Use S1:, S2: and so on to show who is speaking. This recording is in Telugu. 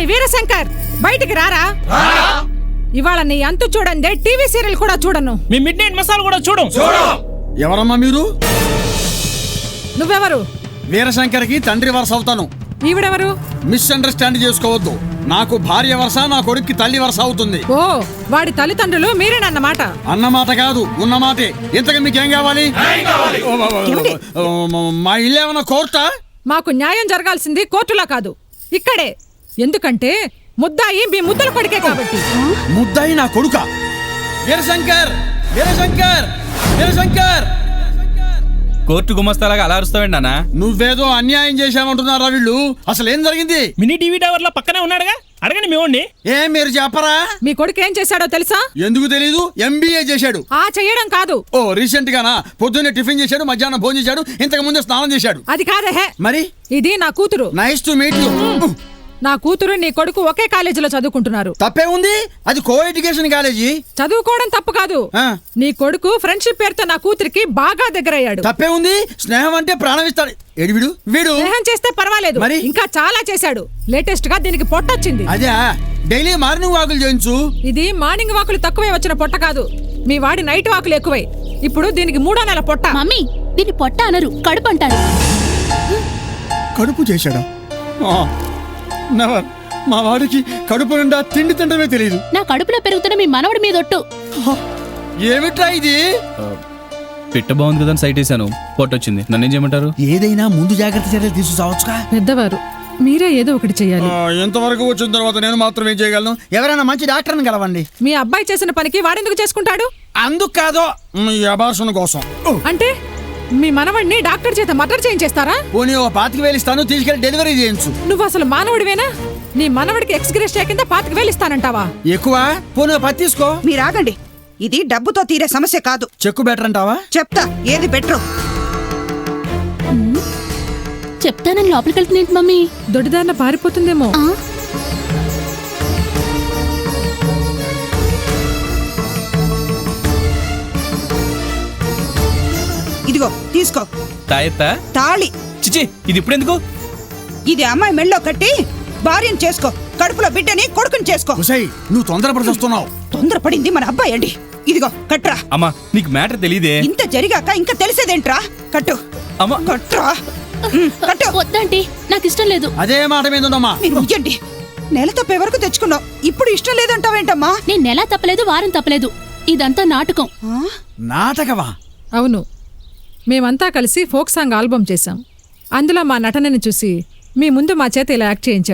S1: రేయ్ వీరశంకర్, బయటికి రారా. ఇవాళ నీ అంతు చూడండి, టీవీ సీరియల్ కూడా చూడను.
S2: మీ మిడ్ నైట్ మసాలా కూడా చూడం.
S3: ఎవరమ్మా మీరు?
S1: నువ్వెవరు?
S3: వీరశంకర్కి తండ్రి వరుస అవుతాను.
S1: ఈవిడెవరు?
S3: మిస్అండర్స్టాండ్ చేసుకోవద్దు. నాకు భార్య వరుస, నా కొడుక్కి తల్లి వరుస అవుతుంది.
S1: ఓ, వాడి తల్లిదండ్రులు మీరేనన్నమాట.
S3: అన్నమాట కాదు, ఉన్నమాటే. ఇంతకు మీకేం కావాలి? మా ఇల్లు ఏమన్నా కోర్టా?
S1: మాకు న్యాయం జరగాల్సింది కోర్టులో కాదు, ఇక్కడే. ఎందుకంటే ముద్దాయి మీ ముద్దుల కొడుకే కాబట్టి.
S3: ముద్దాయి నా కొడుక? వీరశంకర్, వీరశంకర్, వీరశంకర్!
S4: కోర్టు గుమస్తాలాగా అలా అరుస్తావేండి నాన్న?
S3: నువ్వేదో అన్యాయం చేశామంటున్నారా వీళ్ళు? అసలు ఏం జరిగింది?
S2: మినీ టీవీ టవర్ లో పక్కనే ఉన్నాడుగా, అడగండి మేమండి.
S3: ఏం మీరు చెప్పరా?
S1: మీ కొడుకు ఏం చేశాడో తెలుసా?
S3: ఎందుకు తెలీదు? ఎంబీఏ చేశాడు.
S1: చేయడం కాదు.
S3: ఓ, రీసెంట్ గానా? పొద్దున్నే టిఫిన్ చేశాడు, మధ్యాహ్నం భోజనం చేశాడు, ఇంతకు ముందే స్నానం చేశాడు.
S1: అది కాదే.
S3: మరి
S1: ఇది నా కూతురు.
S3: Nice to meet you.
S1: నా కూతురు నీ కొడుకు ఒకే కాలేజీలో చదువుకుంటున్నారు.
S3: తప్పే ఉంది? అది కో ఎడ్యుకేషన్ కాలేజీ.
S1: చదువుకోవడం తప్పు కాదు. నీ కొడుకు ఫ్రెండ్షిప్ పేరుతో నా కూతురికి బాగా దగ్గరయ్యాడు.
S3: తప్పే ఉంది? స్నేహం అంటే ప్రాణం ఇస్తాడు. ఏడు వీడు వీడు
S1: స్నేహం చేస్తే పర్వాలేదు, మరి ఇంకా చాలా చేశాడు. లేటెస్ట్ గా దీనికి పొట్టొచ్చింది.
S3: అదే, డైలీ మార్నింగ్ వాకులు చేయించు.
S1: ఇది మార్నింగ్ వాకులు తక్కువే వచ్చిన పొట్ట కాదు, మీ వాడి నైట్ వాకులు ఎక్కువై. ఇప్పుడు దీనికి 3వ నెల పొట్ట.
S5: మమ్మీ, దీన్ని పొట్ట అనరు, కడుపు అంటారు.
S3: కడుపు చేశాడా? మా వాడికి కడుపు నిండా తిండి తింటమే తెలియదు.
S5: నా కడుపులో పెరుగుతున్న మీ మనవడి మీదొట్టు.
S3: ఏమిట్రా ఇది?
S4: పిట్ట బాగుంది కదా సైట్ వేసాను, పొట్టొచ్చింది. నన్నేం చేయమంటారు?
S3: ఏదైనా ముందు జాగ్రత్త చర్యలు తీసుకురావచ్చుగా.
S1: పెద్దవారు, మీరే ఏదో ఒకటి చెయ్యాలి.
S3: ఎంతవరకు వచ్చిన తర్వాత నేను మాత్రం ఏం చేయగలను? ఎవరైనా మంచి డాక్టర్ని కలవండి.
S1: మీ అబ్బాయి చేసిన పనికి వాడెందుకు చేసుకుంటాడు?
S3: అందుకు కాదో, ఈ అబార్షన్ కోసం.
S1: అంటే మీ మనవడిని డాక్టర్ చేత మర్డర్ చేయించేస్తారా?
S3: పోనీ ఓ 25,000 ఇస్తాను, తీసుకెళ్లి డెలివరీ చేయించు.
S1: నువ్వు అసలు మానవుడివేనా? నీ మనవడికి ఎక్స్గ్రేషియా కింద 25,000 ఇస్తానంటావా?
S3: ఎక్కువ? పోనీ 10 తీసుకో.
S6: మీరు ఆగండి, ఇది డబ్బుతో తీరే సమస్య కాదు.
S3: చెక్కు బెటర్ అంటావా?
S6: చెప్తా, ఏది బెటరు.
S5: చెప్తానని లోపలికి వెళ్తున్నాంటి మమ్మీ.
S1: దొడ్డిదారిన పారిపోతుందేమో.
S6: ఇదిగో తీసుకో.
S4: తాయెత్తా?
S6: తాళి.
S4: చిచి, ఇది ఇప్పుడు ఎందుకు?
S6: ఇది అమ్మాయి మెళ్ళో కట్టి భార్యను చేసుకో, కడుపులో బిడ్డని కొడుకుని చేసుకో.
S3: నువ్వు తొందరపడుతున్నావు.
S6: తొందరపడింది మన అబ్బాయి అండి. ఇదిగో కట్రా.
S4: అమ్మా, నీకు మ్యాటర్ తెలీదే.
S6: ఇంత జరిగాక ఇంకా తెలిసేదేంట్రా? కట్టు.
S4: అమ్మా,
S6: కట్రా. కట్టు.
S5: వద్దంటీ, నాకు ఇష్టం లేదు.
S3: అదే మాట మీద ఉందమ్మా.
S6: మీరు ముయ్యండి. నెల తప్పే వరకు తెచ్చుకున్నావు, ఇప్పుడు ఇష్టం లేదంటావేంటమ్మా?
S5: నేను నెల తప్పలేదు, వారం తప్పలేదు. ఇదంతా నాటకం.
S3: నాటకమా?
S1: అవును, మేమంతా కలిసి ఫోక్ సాంగ్ ఆల్బమ్ చేశాం. అందులో మా నటనని చూసి మీ ముందు మా చేత ఇలా యాక్ట్ చేయించాడు.